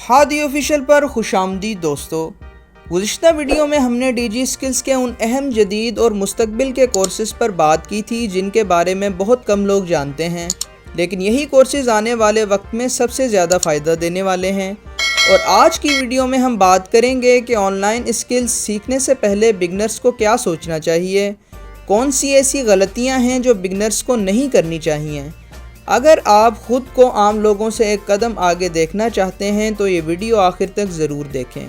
Hadi official पर खुशामदीद दोस्तों। गुज़िश्ता video में हमने DG स्किल्स के उन अहम जदीद और मुस्तकबिल के कोर्सेज़ पर बात की थी जिनके बारे में बहुत कम लोग जानते हैं, लेकिन यही कोर्सेज़ आने वाले वक्त में सबसे ज़्यादा फ़ायदा देने वाले हैं। और आज की वीडियो में हम बात करेंगे कि ऑनलाइन स्किल्स सीखने से पहले बिगनर्स को क्या सोचना चाहिए, कौन सी ऐसी गलतियां हैं जो बिगनर्स को नहीं करनी चाहिए। अगर आप ख़ुद को आम लोगों से एक कदम आगे देखना चाहते हैं तो ये वीडियो आखिर तक ज़रूर देखें।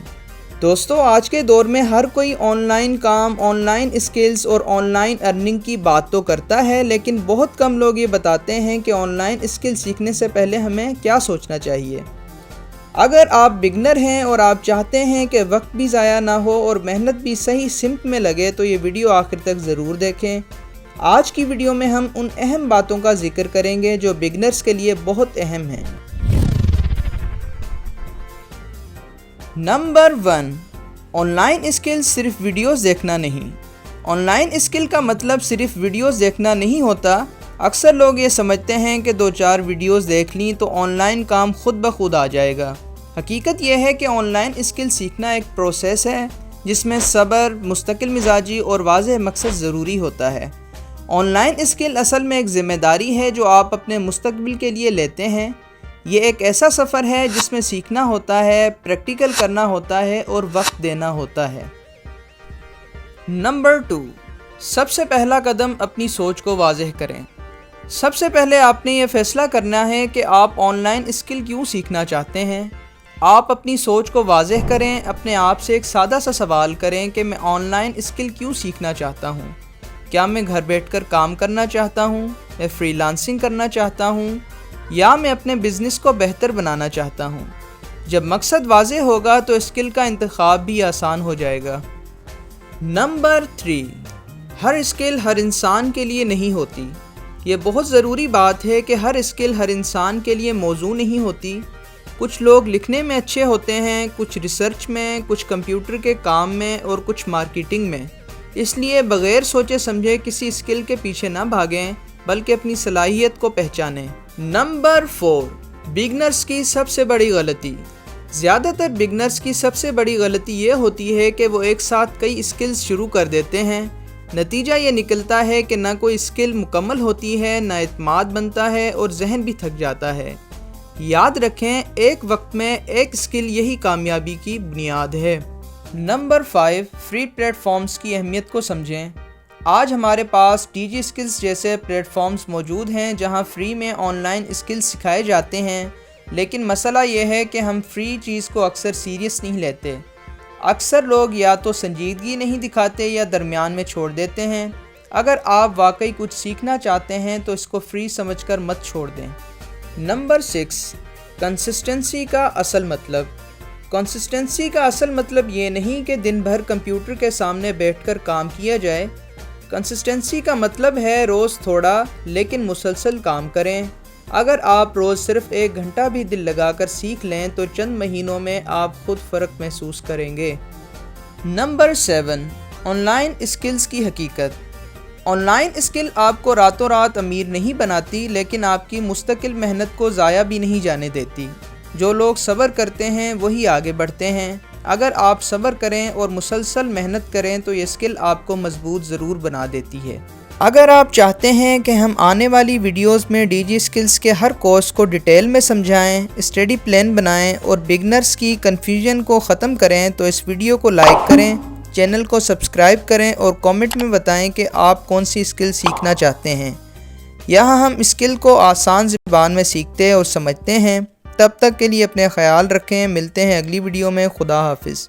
दोस्तों, आज के दौर में हर कोई ऑनलाइन काम, ऑनलाइन स्किल्स और ऑनलाइन अर्निंग की बात तो करता है, लेकिन बहुत कम लोग ये बताते हैं कि ऑनलाइन स्किल सीखने से पहले हमें क्या सोचना चाहिए। अगर आप बिगनर हैं और आप चाहते हैं कि वक्त भी ज़ाया ना हो और मेहनत भी सही सिमत में लगे तो ये वीडियो आखिर तक ज़रूर देखें। आज की वीडियो में हम उन अहम बातों का जिक्र करेंगे जो बिगनर्स के लिए बहुत अहम हैं। नंबर 1, ऑनलाइन स्किल सिर्फ वीडियोस देखना नहीं। ऑनलाइन स्किल का मतलब सिर्फ वीडियोस देखना नहीं होता। अक्सर लोग ये समझते हैं कि 2-4 वीडियोस देख लीं तो ऑनलाइन काम खुद ब खुद आ जाएगा। हकीकत यह है कि ऑनलाइन स्किल सीखना एक प्रोसेस है जिसमें सब्र, मुस्तकिल मिजाजी और वाज़ेह मकसद ज़रूरी होता है। ऑनलाइन स्किल असल में एक ज़िम्मेदारी है जो आप अपने मुस्तकबिल के लिए लेते हैं। ये एक ऐसा सफ़र है जिसमें सीखना होता है, प्रैक्टिकल करना होता है और वक्त देना होता है। नंबर 2, सबसे पहला कदम अपनी सोच को वाज़ेह करें। सबसे पहले आपने ये फ़ैसला करना है कि आप ऑनलाइन स्किल क्यों सीखना चाहते हैं। आप अपनी सोच को वाज़ेह करें, अपने आप से एक सादा सा सवाल करें कि मैं ऑनलाइन स्किल क्यों सीखना चाहता हूँ। क्या मैं घर बैठकर काम करना चाहता हूँ, मैं फ्रीलांसिंग करना चाहता हूँ, या मैं अपने बिज़नेस को बेहतर बनाना चाहता हूँ। जब मकसद वाज़ेह होगा तो स्किल का इंतखाब भी आसान हो जाएगा। नंबर 3, हर स्किल हर इंसान के लिए नहीं होती। ये बहुत ज़रूरी बात है कि हर स्किल हर इंसान के लिए मौजू नहीं होती। कुछ लोग लिखने में अच्छे होते हैं, कुछ रिसर्च में, कुछ कंप्यूटर के काम में और कुछ मार्केटिंग में। इसलिए बग़ैर सोचे समझे किसी स्किल के पीछे ना भागें, बल्कि अपनी सलाहियत को पहचानें। नंबर 4, बिगनर्स की सबसे बड़ी गलती। ज़्यादातर बिगनर्स की सबसे बड़ी गलती ये होती है कि वो एक साथ कई स्किल्स शुरू कर देते हैं। नतीजा ये निकलता है कि ना कोई स्किल मुकम्मल होती है, ना एतमाद बनता है और जहन भी थक जाता है। याद रखें, एक वक्त में एक स्किल यही कामयाबी की बुनियाद है। नंबर 5, फ्री प्लेटफॉर्म्स की अहमियत को समझें। आज हमारे पास DG स्किल्स जैसे प्लेटफॉर्म्स मौजूद हैं जहां फ्री में ऑनलाइन स्किल्स सिखाए जाते हैं, लेकिन मसला यह है कि हम फ्री चीज़ को अक्सर सीरियस नहीं लेते। अक्सर लोग या तो संजीदगी नहीं दिखाते या दरमियान में छोड़ देते हैं। अगर आप वाकई कुछ सीखना चाहते हैं तो इसको फ्री समझकर मत छोड़ दें। नंबर 6, कंसिस्टेंसी का असल मतलब। कंसिस्टेंसी का असल मतलब ये नहीं कि दिन भर कंप्यूटर के सामने बैठकर काम किया जाए। कंसिस्टेंसी का मतलब है रोज़ थोड़ा लेकिन मुसलसल काम करें। अगर आप रोज़ सिर्फ 1 घंटा भी दिल लगाकर सीख लें तो चंद महीनों में आप खुद फ़र्क महसूस करेंगे। नंबर 7, ऑनलाइन स्किल्स की हकीकत। ऑनलाइन स्किल आपको रातों रात अमीर नहीं बनाती, लेकिन आपकी मुस्तकिल मेहनत को ज़ाया भी नहीं जाने देती। जो लोग सब्र करते हैं वही आगे बढ़ते हैं। अगर आप सब्र करें और मुसलसल मेहनत करें तो ये स्किल आपको मजबूत ज़रूर बना देती है। अगर आप चाहते हैं कि हम आने वाली वीडियोस में DG स्किल्स के हर कोर्स को डिटेल में समझाएं, स्टडी प्लान बनाएं और बिगनर्स की कन्फ्यूजन को ख़त्म करें तो इस वीडियो को लाइक करें, चैनल को सब्सक्राइब करें और कमेंट में बताएं कि आप कौन सी स्किल सीखना चाहते हैं। यहाँ हम स्किल को आसान ज़बान में सीखते और समझते हैं। तब तक के लिए अपने ख्याल रखें। मिलते हैं अगली वीडियो में। खुदा हाफिज़।